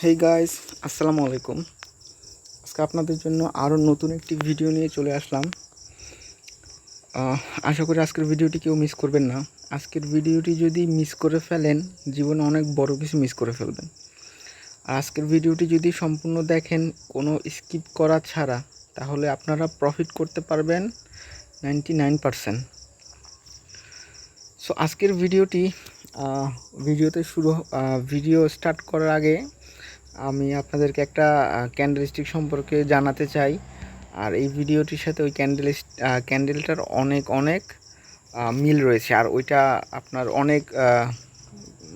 Hey guys, আসসালামু আলাইকুম। আজকে আপনাদের জন্য আরও নতুন একটি ভিডিও নিয়ে চলে আসলাম। আশা করি আজকের ভিডিওটি কেউ মিস করবেন না। আজকের ভিডিওটি যদি মিস করে ফেলেন, জীবনে অনেক বড় কিছু মিস করে ফেলবেন। আর আজকের ভিডিওটি যদি সম্পূর্ণ দেখেন, কোনো স্কিপ করা ছাড়া, তাহলে আপনারা প্রফিট করতে পারবেন 99%। সো আজকের ভিডিও স্টার্ট করার আগে আমি আপনাদেরকে একটা ক্যান্ডেলস্টিক সম্পর্কে জানাতে চাই। আর এই ভিডিওটির সাথে ওই ক্যান্ডেলটার অনেক অনেক মিল রয়েছে, আর ওইটা আপনার অনেক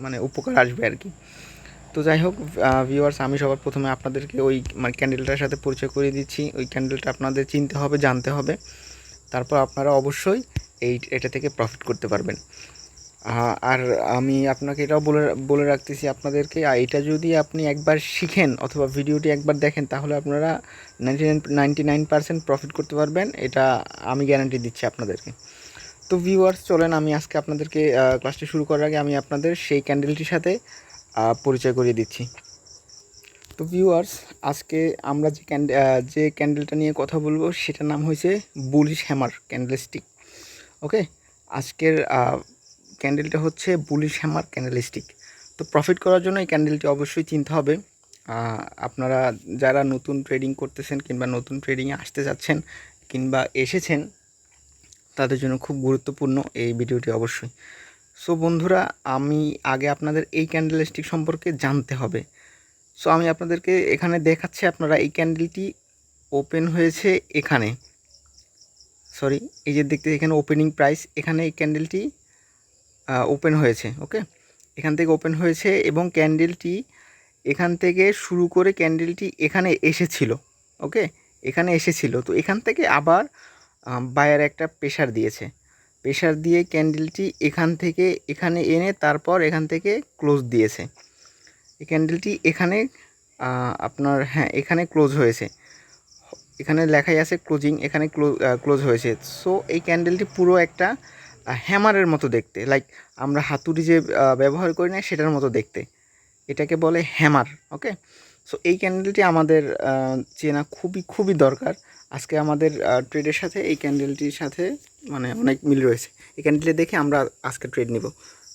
মানে উপকার আসবে আর কি। তো যাই হোক ভিউয়ার্স, আমি সবার প্রথমে আপনাদেরকে ওই ক্যান্ডেলটার সাথে পরিচয় করিয়ে দিচ্ছি। ওই ক্যান্ডেলটা আপনাদের চিনতে হবে, জানতে হবে, তারপর আপনারা অবশ্যই এটা থেকে প্রফিট করতে পারবেন। আর আমি আপনাকে এটাও বলে রাখতেছি আপনাদেরকে, এটা যদি আপনি একবার শিখেন অথবা ভিডিওটি একবার দেখেন, তাহলে আপনারা 99% প্রফিট করতে পারবেন। এটা আমি গ্যারান্টি দিচ্ছি আপনাদেরকে। তো ভিউয়ার্স, চলেন আমি আজকে আপনাদেরকে ক্লাসটি শুরু করার আগে আমি আপনাদের সেই ক্যান্ডেলটির সাথে পরিচয় করিয়ে দিচ্ছি। তো ভিউয়ার্স, আজকে আমরা যে ক্যান্ডেলটা নিয়ে কথা বলবো সেটার নাম হয়েছে বুলিশ হ্যামার ক্যান্ডেলস্টিক। ওকে, আজকের ক্যান্ডেলটা হচ্ছে বুলিশ হ্যামার ক্যান্ডেলস্টিক। তো প্রফিট করার জন্য এই ক্যান্ডেলটি অবশ্যই চিনতে হবে। আপনারা যারা নতুন ট্রেডিং করতেছেন কিংবা নতুন ট্রেডিংয়ে আসতে যাচ্ছেন কিংবা এসেছেন, তাদের জন্য খুব গুরুত্বপূর্ণ এই ভিডিওটি অবশ্যই। সো বন্ধুরা, আমি আগে আপনাদের এই ক্যান্ডেলস্টিক সম্পর্কে জানতে হবে। সো আমি আপনাদেরকে এখানে দেখাচ্ছি, আপনারা এই ক্যান্ডেলটি ওপেন হয়েছে এখানে, সরি, এই যে দেখতে এখানে ওপেনিং প্রাইস, এখানে এই ক্যান্ডেলটি ওপেন হয়েছে। ওকে, এখান থেকে ওপেন হয়েছে এবং ক্যান্ডেলটি এখান থেকে শুরু করে ক্যান্ডেলটি এখানে এসেছিল। ওকে, এখানে এসেছিল, তো এখান থেকে আবার বায়ার একটা প্রেশার দিয়েছে, প্রেশার দিয়ে ক্যান্ডেলটি এখান থেকে এখানে এনে তারপর এখান থেকে ক্লোজ দিয়েছে। এই ক্যান্ডেলটি এখানে আপনার এখানে ক্লোজ হয়েছে, এখানে লেখাই আছে ক্লোজিং, এখানে ক্লোজ হয়েছে। সো এই ক্যান্ডেলটি পুরো একটা হ্যামারের মতো দেখতে, লাইক আমরা হাতুড়ি যে ব্যবহার করি না সেটার মতো দেখতে, এটাকে বলে হ্যামার। ওকে, সো এই ক্যান্ডেলটি আমাদের চেনা খুবই খুবই দরকার। আজকে আমাদের ট্রেডের সাথে এই ক্যান্ডেলটির সাথে মানে অনেক মিল রয়েছে। এই ক্যান্ডেলটি দেখে আমরা আজকে ট্রেড নিব।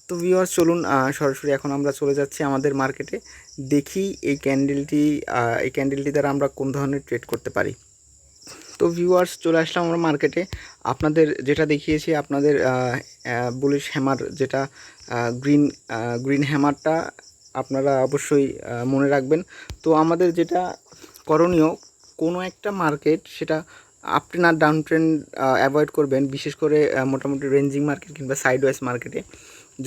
তো ভিউয়ার্স, চলুন সরাসরি এখন আমরা চলে যাচ্ছি আমাদের মার্কেটে, দেখি এই ক্যান্ডেলটি দ্বারা আমরা কোন ধরনের ট্রেড করতে পারি। তো ভিউয়ার্স, চলে আসলাম আমরা মার্কেটে। আপনাদের যেটা দেখিয়েছি, আপনাদের বুলিশ হ্যামার যেটা গ্রিন হ্যামারটা আপনারা অবশ্যই মনে রাখবেন। তো আমাদের যেটা করণীয়, কোনো একটা মার্কেট সেটা আপ ট্রেন্ড আর ডাউন ট্রেন্ড অ্যাভয়েড করবেন, বিশেষ করে মোটামুটি রেঞ্জিং মার্কেট কিংবা সাইডওয়াইজ মার্কেটে।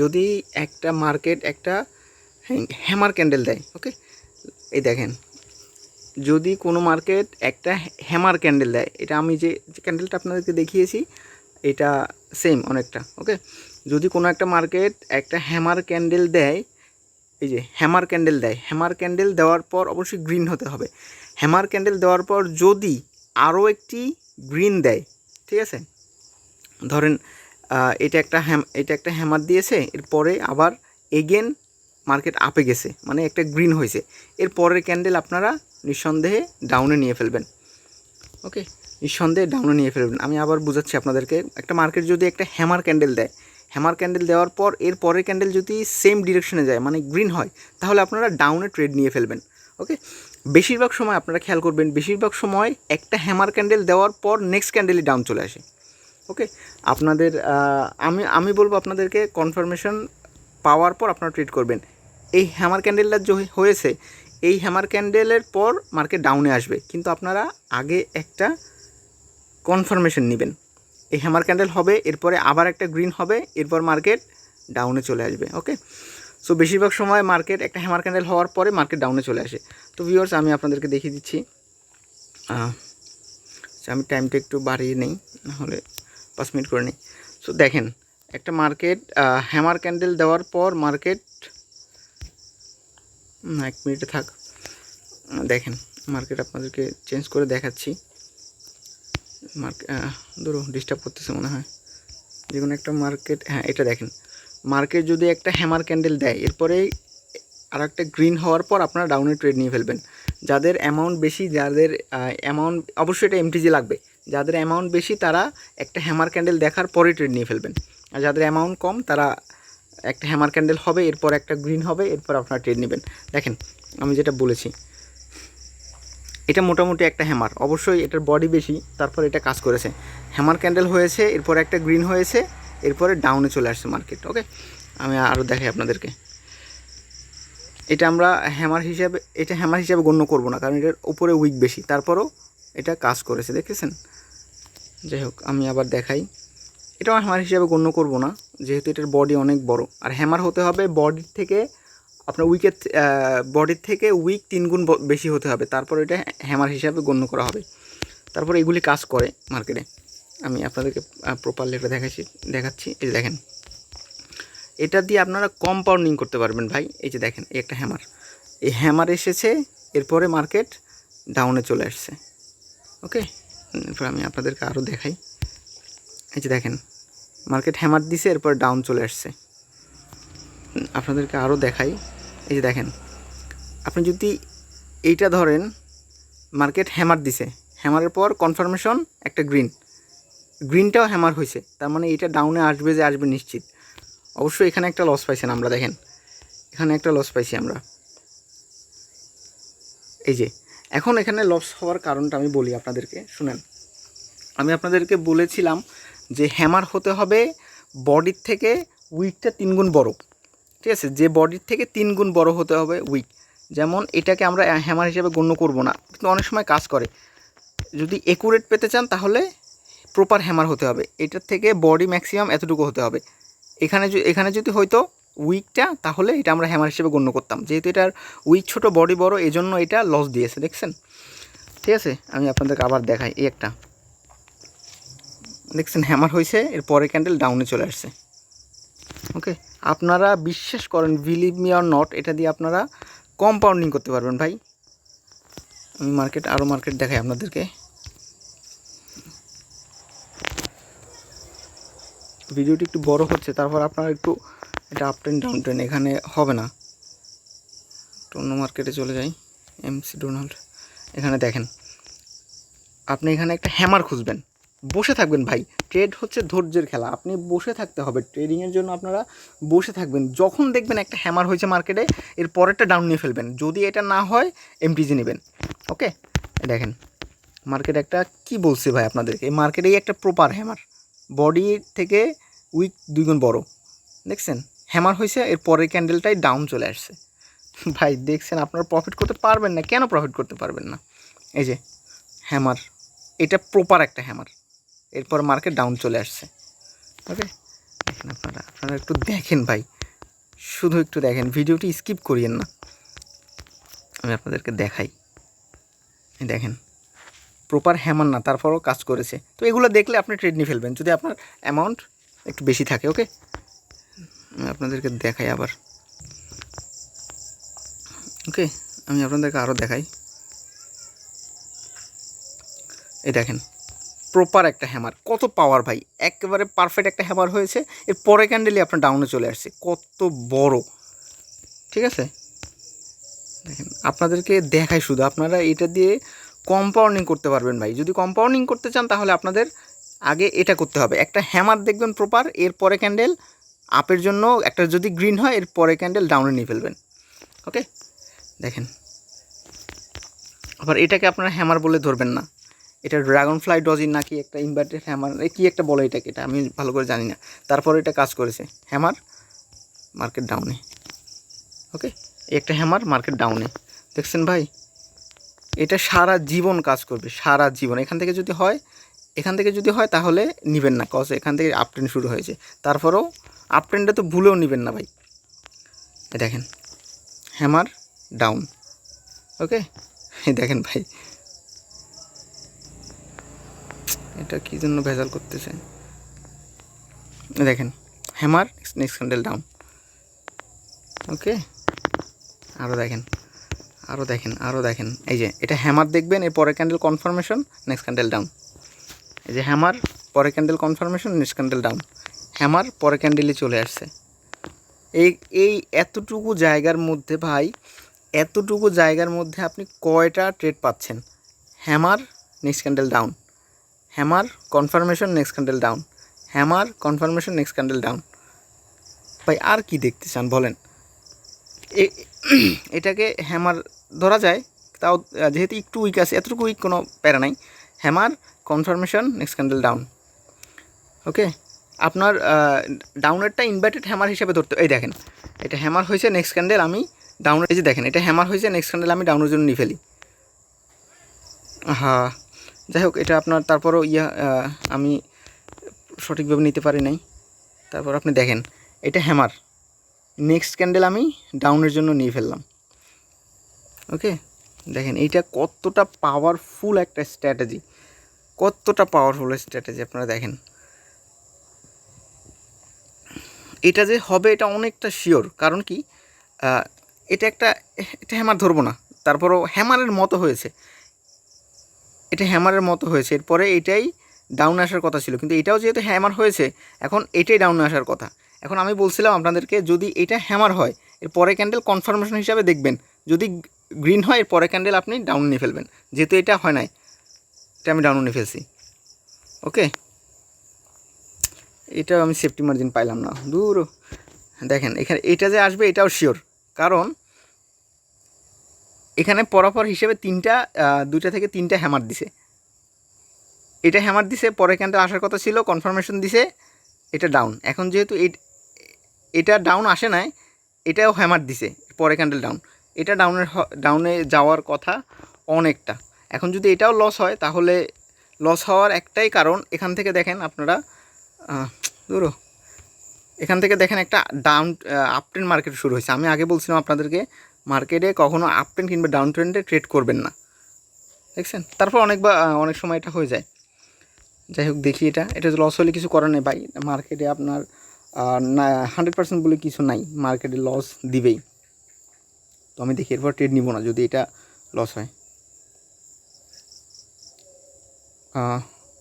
যদি একটা মার্কেট একটা হ্যামার ক্যান্ডেল দেয়, ওকে, এই দেখেন, যদি কোনো মার্কেট একটা হ্যামার ক্যান্ডেল দেয়, এটা আমি যে ক্যান্ডেলটা আপনাদেরকে দেখিয়েছি এটা সেম অনেকটা। ওকে, যদি কোনো একটা মার্কেট একটা হ্যামার ক্যান্ডেল দেয়, এই যে হ্যামার ক্যান্ডেল দেয়, হ্যামার ক্যান্ডেল দেওয়ার পর অবশ্যই গ্রিন হতে হবে। হ্যামার ক্যান্ডেল দেওয়ার পর যদি আরও একটি গ্রিন দেয়, ঠিক আছে, ধরেন এটা একটা হ্যামার দিয়েছে, এরপরে আবার এগেন মার্কেট আপে গেছে, মানে একটা গ্রিন হয়েছে, এর পরের ক্যান্ডেল আপনারা নিঃসন্দেহে ডাউনে নিয়ে ফেলবেন। ওকে, নিঃসন্দেহে ডাউনে নিয়ে ফেলবেন। আমি আবার বুঝাচ্ছি আপনাদেরকে, একটা মার্কেট যদি একটা হ্যামার ক্যান্ডেল দেয়, হ্যামার ক্যান্ডেল দেওয়ার পর এর পরের ক্যান্ডেল যদি সেম ডিরেকশনে যায়, মানে গ্রিন হয়, তাহলে আপনারা ডাউনে ট্রেড নিয়ে ফেলবেন। ওকে, বেশিরভাগ সময় আপনারা খেয়াল করবেন, বেশিরভাগ সময় একটা হ্যামার ক্যান্ডেল দেওয়ার পর নেক্সট ক্যান্ডেলই ডাউন চলে আসে। ওকে, আপনাদের আমি বলবো আপনাদেরকে কনফার্মেশন পাওয়ার পর আপনারা ট্রেড করবেন। এই হ্যামার ক্যান্ডেলটা হয়েছে, এই হ্যামার ক্যান্ডেলের পর মার্কেট ডাউনে আসবে, কিন্তু আপনারা আগে একটা কনফার্মেশন নেবেন। এই হ্যামার ক্যান্ডেল হবে, এরপরে আবার একটা গ্রিন হবে, এরপর মার্কেট ডাউনে চলে আসবে। ওকে, সো বেশিরভাগ সময় মার্কেট একটা হ্যামার ক্যান্ডেল হওয়ার পরে মার্কেট ডাউনে চলে আসে। তো ভিউয়ার্স, আমি আপনাদেরকে দেখিয়ে দিচ্ছি, আমি টাইমটা একটু বাড়িয়ে নেই, নাহলে 5 মিনিট করে নিই। সো দেখেন, একটা মার্কেট হ্যামার ক্যান্ডেল দেওয়ার পর মার্কেট 1 মিনিটে থাক, দেখেন মার্কেট আপনাদেরকে চেঞ্জ করে দেখাচ্ছি। ধরো ডিস্টার্ব করতেছে মনে হয়, যে কোনো একটা মার্কেট, এটা দেখেন, মার্কেট যদি একটা হ্যামার ক্যান্ডেল দেয়, এরপরে আর একটা গ্রিন হওয়ার পর আপনারা ডাউনে ট্রেড নিয়ে ফেলবেন। যাদের অ্যামাউন্ট বেশি, যাদের অ্যামাউন্ট অবশ্যই এটা এমটিজি লাগবে, যাদের অ্যামাউন্ট বেশি তারা একটা হ্যামার ক্যান্ডেল দেখার পরে ট্রেড নিয়ে ফেলবেন। আর যাদের অ্যামাউন্ট কম তারা একটা হ্যামার ক্যান্ডেল হবে, এরপর একটা গ্রিন হবে, এরপর আপনারা ট্রেড নেবেন। দেখেন আমি যেটা বলেছি, এটা মোটামুটি একটা হ্যামার, অবশ্যই এটার বডি বেশি, তারপর এটা কাজ করেছে, হ্যামার ক্যান্ডেল হয়েছে, এরপর একটা গ্রিন হয়েছে, এরপরে ডাউনে চলে আসছে মার্কেট। ওকে, আমি আরও দেখাই আপনাদেরকে। এটা আমরা হ্যামার হিসাবে গণ্য করব না, কারণ এটার উপরে উইক বেশি, তারপরও এটা কাজ করেছে, দেখেছেন। যাই হোক, আমি আবার দেখাই। এটাও হ্যামার হিসাবে গণ্য করব না, যেহেতু এটার বডি অনেক বড়। আর হ্যামার হতে হবে বডির থেকে, আপনার বডির থেকে উইক 3 গুণ বেশি হতে হবে, তারপর এটা হ্যামার হিসাবে গণ্য করা হবে। তারপর এগুলি কাজ করে মার্কেটে। আমি আপনাদেরকে প্রপারলি এটা দেখাচ্ছি। এই যে দেখেন, এটা দিয়ে আপনারা কম্পাউন্ডিং করতে পারবেন ভাই। এই যে দেখেন, এই একটা হ্যামার, এই হ্যামার এসেছে, এরপরে মার্কেট ডাউনে চলে আসছে। ওকে, এরপর আমি আপনাদেরকে আরও দেখাই। এই যে দেখেন, মার্কেট হ্যামার দিছে, এরপর ডাউন চলে আসছে। আপনাদেরকে আরও দেখাই। এই যে দেখেন, আপনি যদি এইটা ধরেন, মার্কেট হ্যামার দিছে, হ্যামারের পর কনফার্মেশন একটা গ্রিনটাও হ্যামার হয়েছে, তার মানে এটা ডাউনে আসবে নিশ্চিত। অবশ্যই এখানে একটা লস পাইছেন আমরা, দেখেন এখানে একটা লস পাইছি আমরা। এই যে এখন এখানে লস হওয়ার কারণটা আমি বলি আপনাদেরকে, শুনেন। আমি আপনাদেরকে বলেছিলাম যে হ্যামার হতে হবে বডির থেকে উইকটা 3 গুণ বড়, ঠিক আছে, যে বডির থেকে 3 গুণ বড় হতে হবে উইক। যেমন এটাকে আমরা হ্যামার হিসেবে গণ্য করব না, কিন্তু অনেক সময় কাজ করে। যদি একুরেট পেতে চান তাহলে প্রপার হ্যামার হতে হবে, এটার থেকে বডি ম্যাক্সিমাম এতটুকু হতে হবে। এখানে যদি হয়তো উইকটা, তাহলে এটা আমরা হ্যামার হিসেবে গণ্য করতাম। যেহেতু এটার উইক ছোট, বডি বড়, এই জন্য এটা লস দিয়েছে, দেখছেন। ঠিক আছে, আমি আপনাদেরকে আবার দেখাই। এই একটা দেখছেন হ্যামার হয়েছে, এর পরে ক্যান্ডেল ডাউনে চলে আসছে। ওকে, আপনারা বিশ্বাস করেন, বিলিভ মি অর নট, এটা দিয়ে আপনারা কম্পাউন্ডিং করতে পারবেন ভাই। আমি আরও মার্কেট দেখাই আপনাদেরকে। ভিডিওটি একটু বড় হচ্ছে, তারপর আপনারা একটু এটা আপ ট্রেন ডাউন ট্রেন এখানে হবে না, অন্য মার্কেটে চলে যাই। এমসি ডোনাল্ড, এখানে দেখেন, আপনি এখানে একটা হ্যামার খুঁজবেন, বসে থাকবেন ভাই। ট্রেড হচ্ছে ধৈর্যের খেলা, আপনি বসে থাকতে হবে। ট্রেডিংয়ের জন্য আপনারা বসে থাকবেন। যখন দেখবেন একটা হ্যামার হয়েছে মার্কেটে, এর পরেরটা ডাউন নিয়ে ফেলবেন। যদি এটা না হয় এমটিজি নেবেন। ওকে, দেখেন মার্কেট একটা কি বলছে ভাই আপনাদেরকে, এই মার্কেটেই একটা প্রপার হ্যামার, বডি থেকে উইক 2 গুণ বড়, দেখছেন হ্যামার হয়েছে, এর পরের ক্যান্ডেলটাই ডাউন চলে আসছে। ভাই দেখছেন, আপনারা প্রফিট করতে পারবেন না, কেন প্রফিট করতে পারবেন না? এই যে হ্যামার, এটা প্রপার একটা হ্যামার, এরপর মার্কেট ডাউন চলে আসছে। ওকে, দেখেন আপনারা একটু দেখেন ভাই, শুধু একটু দেখেন, ভিডিওটি স্কিপ করিয়েন না। আমি আপনাদেরকে দেখাই। দেখেন প্রপার হ্যামার না, তারপরও কাজ করেছে। তো এগুলো দেখলে আপনি ট্রেড নিয়ে ফেলবেন, যদি আপনার অ্যামাউন্ট একটু বেশি থাকে। ওকে, আমি আপনাদেরকে দেখাই আবার। ওকে, আমি আপনাদেরকে আরও দেখাই। এই দেখেন প্রপার একটা হ্যামার, কত পাওয়ার ভাই, একেবারে পারফেক্ট একটা হ্যামার হয়েছে, এর পরে ক্যান্ডেলই আপনার ডাউনে চলে আসছে, কত বড়। ঠিক আছে, দেখেন আপনাদেরকে দেখাই শুধু, আপনারা এটা দিয়ে কম্পাউন্ডিং করতে পারবেন ভাই। যদি কম্পাউন্ডিং করতে চান তাহলে আপনাদের আগে এটা করতে হবে, একটা হ্যামার দেখবেন প্রপার, এর পরে ক্যান্ডেল আপের জন্য একটা যদি গ্রিন হয়, এর পরে ক্যান্ডেল ডাউনে নিয়ে ফেলবেন। ওকে, দেখেন আবার এটাকে আপনারা হ্যামার বলে ধরবেন না, এটা ড্রাগন ফ্লাই ডজিন নাকি একটা ইনভার্টেড হ্যামার, কি একটা বলে এটাকে, এটা আমি ভালো করে জানি না। তারপরে এটা কাজ করেছে, হ্যামার, মার্কেট ডাউনে। ওকে, একটা হ্যামার, মার্কেট ডাউনে, দেখছেন ভাই, এটা সারা জীবন কাজ করবে, সারা জীবন। এখান থেকে যদি হয় তাহলে নেবেন না, কজ এখান থেকে আপ ট্রেন্ড শুরু হয়েছে। তারপরেও আপ ট্রেন্ডে তো ভুলেও নেবেন না ভাই। দেখেন হ্যামার ডাউন। ওকে, দেখেন ভাই, এটা কী জন্য ভেজাল করতেছে। দেখেন হ্যামার, নেক্সট ক্যান্ডেল ডাউন। ওকে, আরও দেখেন, এই যে এটা হ্যামার দেখবেন, এর পরের candle confirmation, next candle down. এই যে হ্যামার, পরের candle confirmation, next candle down, hammer, পরের ক্যান্ডেলই চলে আসছে। এই এই এতটুকু জায়গার মধ্যে ভাই, এতটুকু জায়গার মধ্যে আপনি কয়টা ট্রেড পাচ্ছেন? Hammer, next candle down, hammer confirmation, next candle down, hammer confirmation, next candle down. ভাই আর কি দেখতে চান বলেন? এটাকে হ্যামার ধরা যায়, তাও যেহেতু একটু উইক আছে, এতটুকু উইক কোনো প্যারা নাই। Hammer confirmation, next candle down. Okay, আপনার ডাউনেরটা ইনভার্টেড হ্যামার হিসেবে ধরতে, এই দেখেন এটা হ্যামার হয়েছে, নেক্সট ক্যান্ডেল আমি ডাউনের, এই যে দেখেন এটা হ্যামার হয়েছে, নেক্সট ক্যান্ডেল আমি ডাউনের জন্য নিয়ে ফেলি। হ্যাঁ, যাই হোক, এটা আপনার তারপরও আমি সঠিকভাবে নিতে পারি নাই। তারপর আপনি দেখেন এটা হ্যামার, নেক্সট ক্যান্ডেল আমি ডাউনের জন্য নিয়ে ফেললাম। ওকে, দেখেন এইটা কতটা পাওয়ারফুল একটা স্ট্র্যাটেজি, কতটা পাওয়ারফুল স্ট্র্যাটেজি আপনারা দেখেন। এটা যে হবে এটা অনেকটা শিওর, কারণ কি এটা হ্যামার ধরবো না, তারপরও হ্যামারের মতো হয়েছে, এটা হ্যামারের মতো হয়েছে। এরপরে এটাই ডাউনে আসার কথা ছিল, কিন্তু এটাও যেহেতু হ্যামার হয়েছে এখন এটাই ডাউনে আসার কথা। এখন আমি বলছিলাম আপনাদেরকে যদি এটা হ্যামার হয় এর পরে ক্যান্ডেল কনফার্মেশন হিসাবে দেখবেন, যদি গ্রিন হয় এর পরে ক্যান্ডেল আপনি ডাউন নিয়ে ফেলবেন। যেহেতু এটা হয় নাই, এটা আমি ডাউন নিয়ে ফেলছি। ওকে, এটাও আমি সেফটি মার্জিন পাইলাম না, দূর। দেখেন এখানে এটা যে আসবে এটাও শিওর, কারণ এখানে পরপর হিসেবে দুইটা থেকে তিনটা হ্যামার দিছে। এটা হ্যামার দিছে, পরে ক্যান্ডেল আসার কথা ছিল, কনফার্মেশন দিছে, এটা ডাউন। এখন যেহেতু এটা ডাউন আসে নাই, এটাও হ্যামার দিছে, পরে ক্যান্ডেল ডাউন, এটা ডাউনে যাওয়ার কথা অনেকটা। এখন যদি এটাও লস হয় তাহলে লস হওয়ার একটাই কারণ, এখান থেকে দেখেন আপনারা ধরো এখান থেকে দেখেন একটা আপ ট্রেন্ড মার্কেট শুরু হয়েছে। আমি আগে বলছিলাম আপনাদেরকে মার্কেটে কখনো আপ ট্রেন্ড কিংবা ডাউন ট্রেন্ডে ট্রেড করবেন না, দেখছেন। তারপর অনেক সময় এটা হয়ে যায়। যাই হোক, দেখি এটা লস হলে কিছু করার নেই ভাই, মার্কেটে আপনার 100% বলে কিছু নাই, মার্কেটে লস দিবেই। তো আমি দেখি এরপর ট্রেড নিব না যদি এটা লস হয়।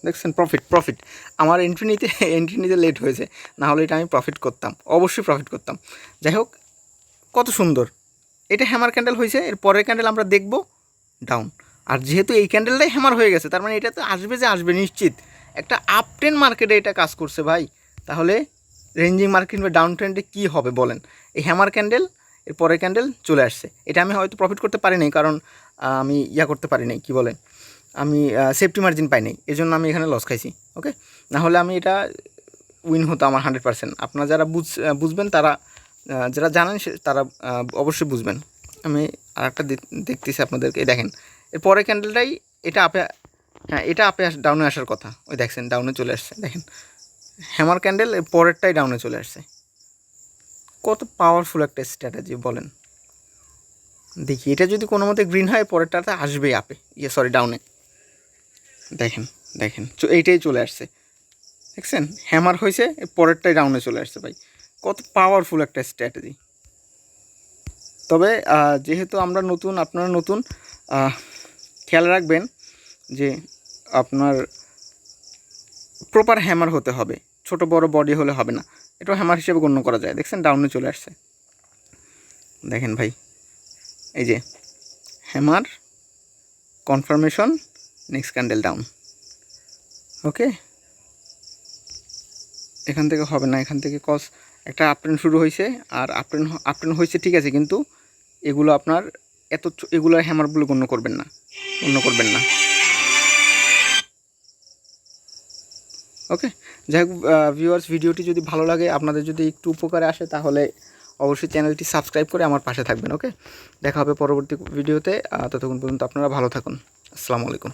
দেখছেন, প্রফিট আমার এন্ট্রি নিতে লেট হয়েছে, না হলে এটা আমি প্রফিট করতাম, অবশ্যই প্রফিট করতাম। যাই হোক, কত সুন্দর এটা হ্যামার ক্যান্ডেল হয়েছে, এর পরের ক্যান্ডেল আমরা দেখব ডাউন। আর যেহেতু এই ক্যান্ডেলটাই হ্যামার হয়ে গেছে, তার মানে এটা তো আসবে নিশ্চিত। একটা আপ ট্রেন্ড মার্কেটে এটা কাজ করছে ভাই, তাহলে রেঞ্জিং মার্কেট বা ডাউন ট্রেন্ডে কী হবে বলেন? এই হ্যামার ক্যান্ডেল এর পরের ক্যান্ডেল চলে আসছে, এটা আমি হয়তো প্রফিট করতে পারি নাই, কারণ আমি করতে পারি নাই, কী বলেন, আমি সেফটি মার্জিন পাই নাই, এই জন্য আমি এখানে লস খাইছি। ওকে, নাহলে আমি এটা উইন হতো আমার 100%। আপনারা যারা বুঝবেন তারা, যারা জানেন তারা অবশ্যই বুঝবেন। আমি আর একটা দেখতেছি আপনাদেরকে, দেখেন এর পরের ক্যান্ডেলটাই এটা আপে ডাউনে আসার কথা, ওই দেখছেন ডাউনে চলে আসছে। দেখেন হ্যামার ক্যান্ডেল এর পরেরটাই ডাউনে চলে আসছে, কত পাওয়ারফুল একটা স্ট্র্যাটেজি বলেন। দেখি এটা যদি কোনো মতে গ্রিন হয় পরেরটাতে আসবেই আপে, ডাউনে। দেখেন এইটাই চলে আসছে, দেখছেন হ্যামার হয়েছে, পরেরটাই ডাউনে চলে আসছে। ভাই কত পাওয়ারফুল একটা স্ট্র্যাটেজি। তবে যেহেতু আমরা নতুন, আপনারা নতুন, খেয়াল রাখবেন যে আপনার প্রপার হ্যামার হতে হবে, ছোট বড় বডি হলে হবে না, এটাও হ্যামার হিসেবে গণ্য করা যায়। দেখছেন ডাউনে চলে আসছে, দেখেন ভাই, এই যে hammer confirmation, next candle down. Okay, এখান থেকে হবে না, এখান থেকে একটা আপট্রেন্ড শুরু হয়েছে, আর আপট্রেন্ড হয়েছে ঠিক আছে, কিন্তু এগুলো আপনার এগুলো হ্যামারগুলো গণ্য করবেন না। ওকে, যাই হোক ভিউয়ার্স, ভিডিওটি যদি ভালো লাগে, আপনাদের যদি একটু উপকারে আসে, তাহলে অবশ্যই চ্যানেলটি সাবস্ক্রাইব করে আমার পাশে থাকবেন। ওকে, দেখা হবে পরবর্তী ভিডিওতে, ততক্ষণ পর্যন্ত আপনারা ভালো থাকুন। আসসালামু আলাইকুম।